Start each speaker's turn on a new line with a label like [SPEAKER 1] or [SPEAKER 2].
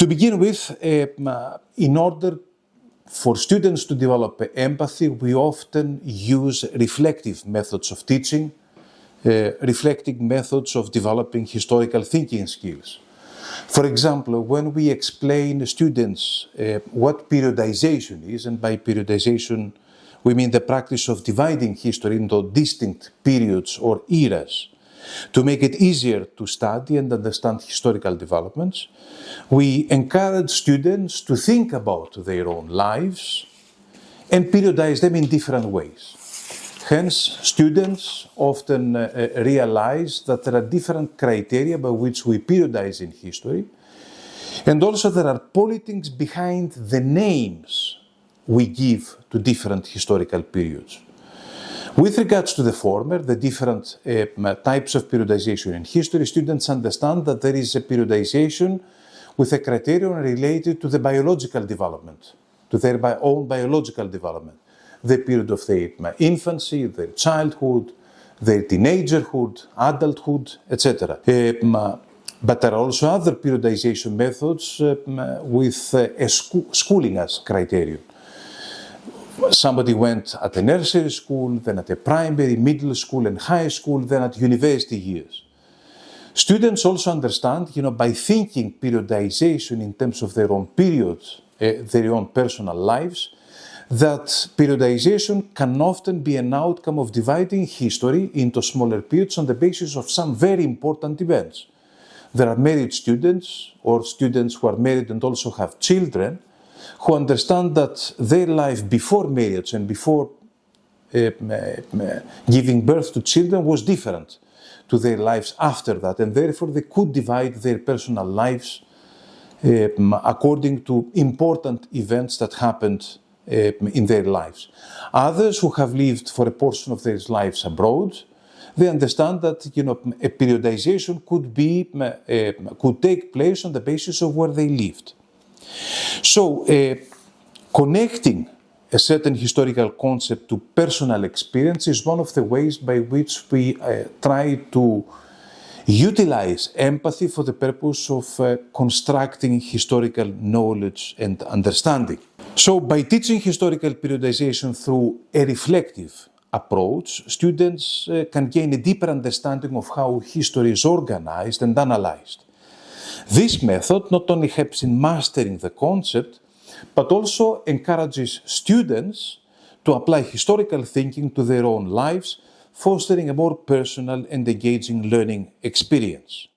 [SPEAKER 1] To begin with, in order for students to develop empathy, we often use reflective methods of teaching, reflective methods of developing historical thinking skills. For example, when we explain to students what periodization is, and by periodization we mean the practice of dividing history into distinct periods or eras, to make it easier to study and understand historical developments, we encourage students to think about their own lives and periodize them in different ways. Hence, students often realize that there are different criteria by which we periodize in history, and also there are politics behind the names we give to different historical periods. With regards to the former, the different types of periodization in history, students understand that there is a periodization with a criterion related to the biological development, to their own biological development, the period of their infancy, their childhood, their teenagerhood, adulthood, etc. But there are also other periodization methods with a schooling as criterion. Somebody went at a nursery school, then at a primary, middle school and high school, then at university years. Students also understand, by thinking periodization in terms of their own periods, their own personal lives, that periodization can often be an outcome of dividing history into smaller periods on the basis of some very important events. There are married students or students who are married and also have children who understand that their life before marriage and before giving birth to children was different to their lives after that, and therefore they could divide their personal lives according to important events that happened in their lives. Others who have lived for a portion of their lives abroad, they understand that a periodization could take place on the basis of where they lived. So, connecting a certain historical concept to personal experience is one of the ways by which we try to utilize empathy for the purpose of constructing historical knowledge and understanding. So, by teaching historical periodization through a reflective approach, students can gain a deeper understanding of how history is organized and analyzed. This method not only helps in mastering the concept, but also encourages students to apply historical thinking to their own lives, fostering a more personal and engaging learning experience.